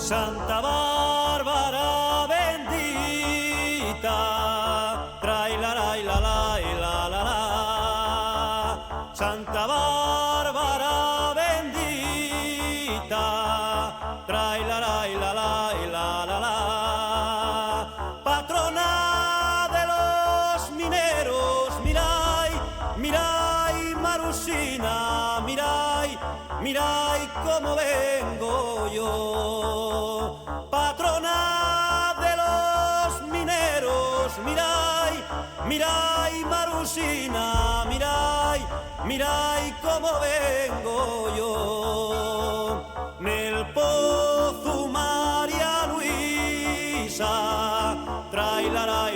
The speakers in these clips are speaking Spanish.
Santa Bárbara bendita, trai la la la la la la. Santa Bárbara bendita, trai la la la la. Patrona de los mineros, mirai, mirai Marusina, mirai, mirai cómo vengo yo. Patrona de los mineros, mirai, mirai Marusina, mirai, mirai cómo vengo yo. Nel pozo María Luisa, trai la la.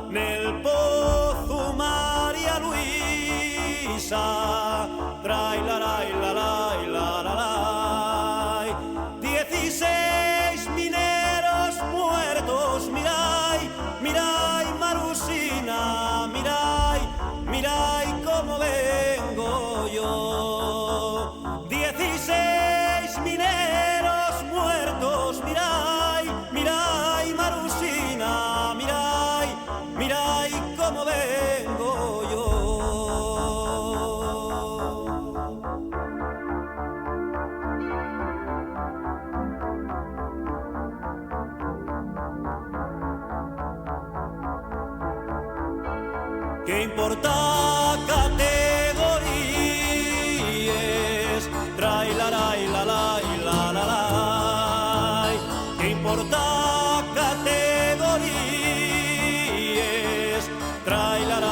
Nel pozo María Luisa, trai la la. 16 mineros muertos, mirai, mirai Marusina, mirai, mirai cómo vengo yo. 16 mineros muertos, mirai, mirai Marusina, mirai, mirai cómo vengo yo. ¿Qué importa categorías? Trai la la. ¿Qué importa categorías? Trai la la.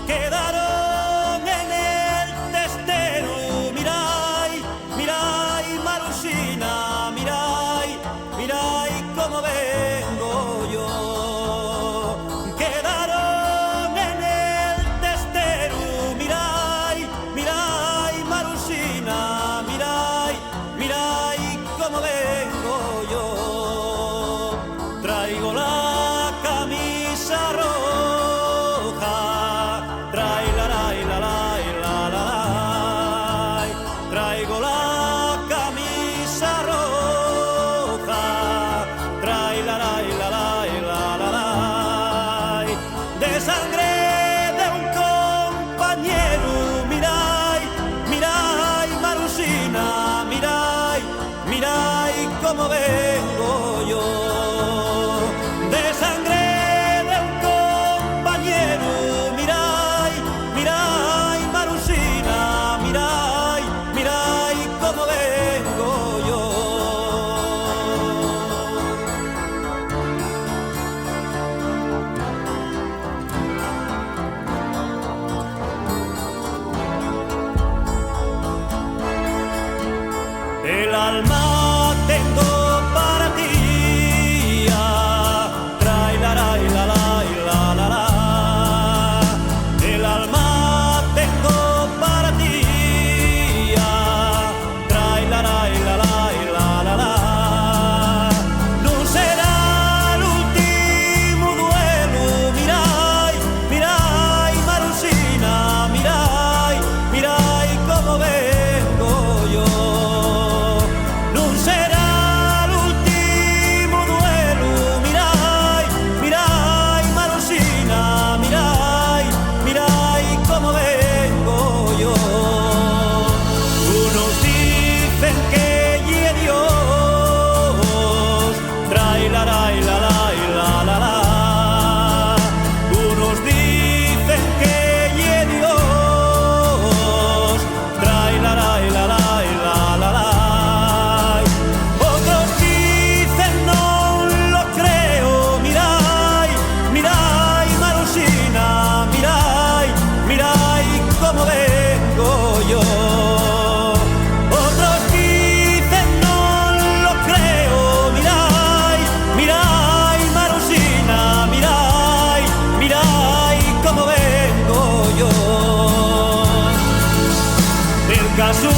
Quedaron en el testero, mirai, mirai Marusina, mirai, mirai cómo vengo yo. Cómo vengo yo, traigo la camisa roja, trai la la, traigo la camisa roja, trai la la, de sangre de un compañero, mirai, mirai Marusina, mirai, mirai cómo vengo yo. De sangre de un compañero, mirai, mirai Marusina, mirai, mirai cómo vengo yo. El alma tengo para ti, trai la la. El alma tengo para ti, trai la la. No será el último duelo, mirai, mirai Marusina, mirai, mirai cómo vengo yo. Será el último duelo, mirai, mirai Marusina, mirai, mirai cómo vengo yo. Unos dicen que ye Dios, trai la la. Unos dicen que ye Dios, trai la la. Cómo vengo yo. Otros dicen no lo creo, mirai, mirai Marusina, mirai, mirai cómo vengo yo. El caso